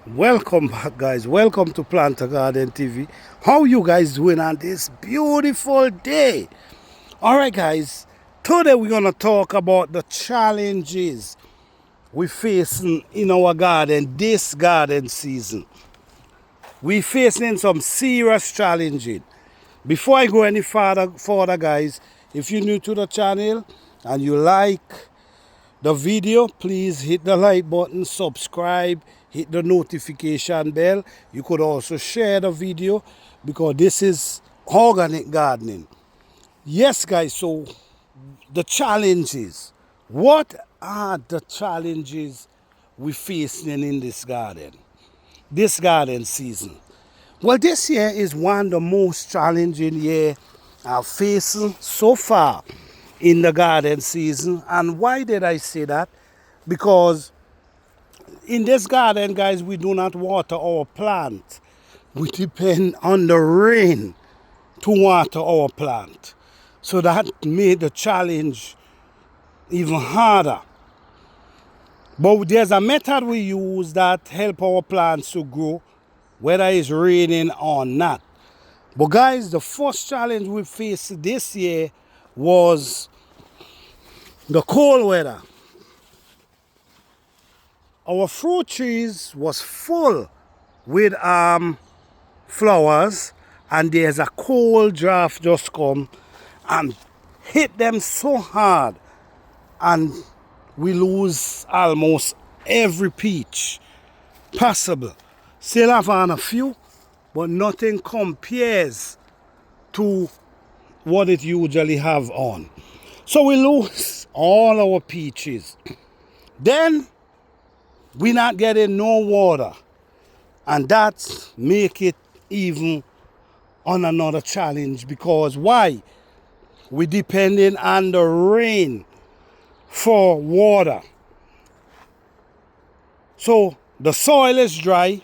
Welcome back, guys. Welcome to Planter Garden TV. How you guys doing on this beautiful day? All right, guys. Today we're gonna talk about the challenges we're facing in our garden this garden season. We're facing some serious challenges. Before I go any further, guys, if you're new to the channel and you like the video, please hit the like button, subscribe, hit the notification bell. You could also share the video because this is organic gardening. Yes, guys, so the challenges. What are the challenges we're facing in this garden season? Well, this year is one of the most challenging year I've faced so far in the garden season. And why did I say that? Because in this garden, guys, we do not water our plant. We depend on the rain to water our plant. So that made the challenge even harder. But there's a method we use that help our plants to grow, whether it's raining or not. But guys, the first challenge we faced this year was the cold weather. Our fruit trees was full with flowers, and there's a cold draft just come and hit them so hard, and we lose almost every peach possible. Still have on a few, but nothing compares to what it usually have on. So we lose all our peaches. Then we not getting no water, and that make it even on another challenge. Because why? We depending on the rain for water. So the soil is dry,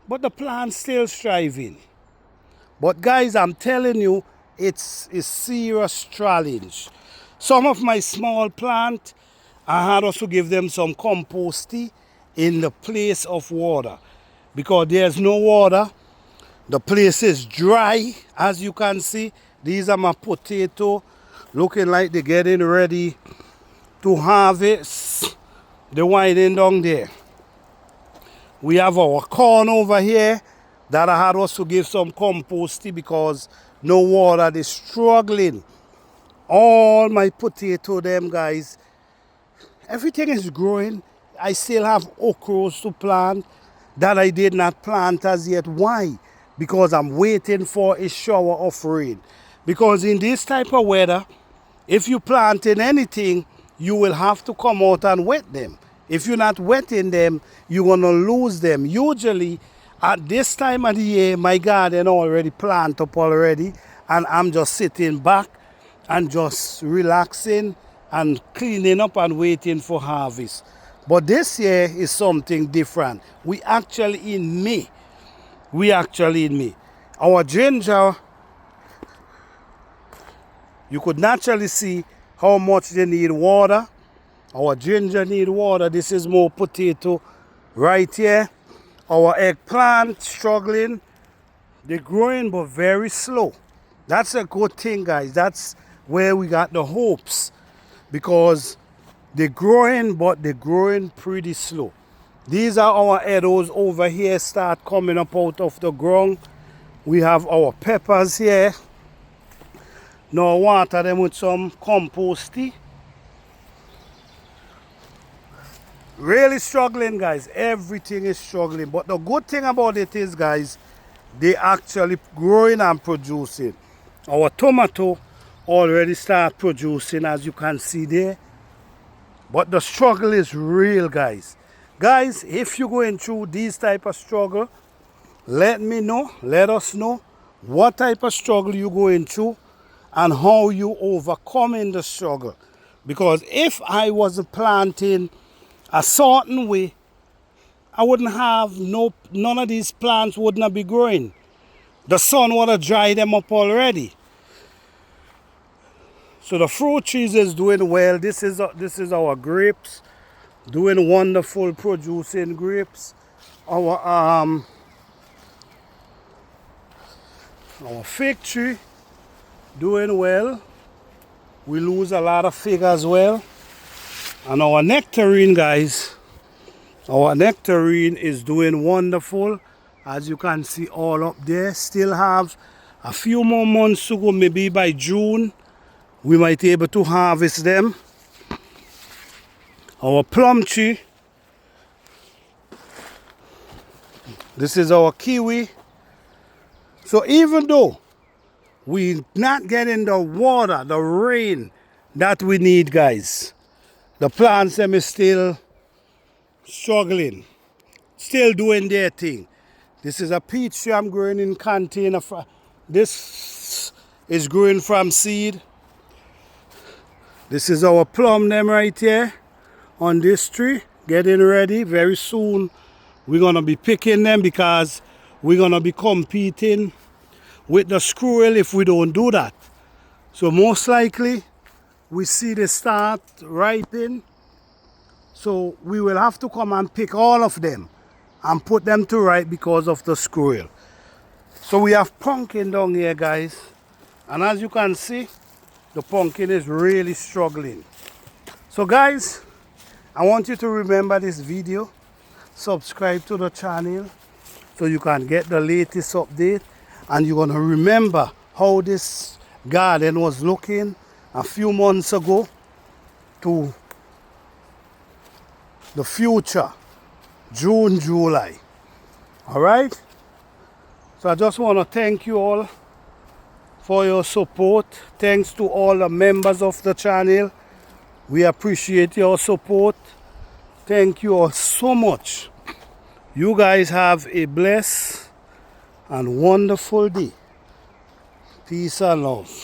but the plant's still thriving. But guys, I'm telling you, it's a serious challenge. Some of my small plant, I had also give them some composting in the place of water. Because there's no water, the place is dry, as you can see. These are my potato, looking like they're getting ready to harvest. They're winding down there. We have our corn over here that I had also give some composting because no water, they're struggling. All my potato, them guys, everything is growing. I still have okras to plant that I did not plant as yet. Why? Because I'm waiting for a shower of rain. Because in this type of weather, if you planting anything, you will have to come out and wet them. If you're not wetting them, you're going to lose them. Usually, at this time of the year, my garden already planted up already, and I'm just sitting back and just relaxing and cleaning up and waiting for harvest. But this year is something different. We actually in May. Our ginger, you could naturally see how much they need water. Our ginger need water. This is more potato right here. Our eggplant struggling. They're growing but very slow. That's a good thing, guys. That's where we got the hopes, because they're growing, but they're growing pretty slow. These are our edibles over here, start coming up out of the ground. We have our peppers here. Now water them with some composting. Really struggling, guys. Everything is struggling. But the good thing about it is, guys, they actually growing and producing. Our tomato already start producing, as you can see there. But the struggle is real, guys. Guys, if you're going through these type of struggle, let me know, let us know what type of struggle you're going through and how you overcoming the struggle. Because if I was planting a certain way, I wouldn't have none of these plants would not be growing. The sun would have dried them up already. So the fruit trees is doing well. This is our grapes, doing wonderful, producing grapes. our fig tree doing well. We lose a lot of fig as well. And our nectarine, guys, our nectarine is doing wonderful. As you can see all up there, still have a few more months to go. Maybe by June we might be able to harvest them. Our plum tree, this is our kiwi. So even though we're not getting the water, the rain that we need, guys, the plants them is still struggling, still doing their thing. This is a peach tree I'm growing in container. This is growing from seed. This is our plum them right here on this tree, getting ready. Very soon we're gonna be picking them because we're gonna be competing with the squirrel if we don't do that. So most likely we see they start ripening. So we will have to come and pick all of them and put them to ripe because of the squirrel. So we have pumpkin down here, guys. And as you can see, the pumpkin is really struggling. So guys, I want you to remember this video. Subscribe to the channel so you can get the latest update. And you're gonna remember how this garden was looking a few months ago to the future, June, July. All right? So I just want to thank you all for your support. Thanks to all the members of the channel. We appreciate your support. Thank you all so much. You guys have a blessed and wonderful day. Peace and love.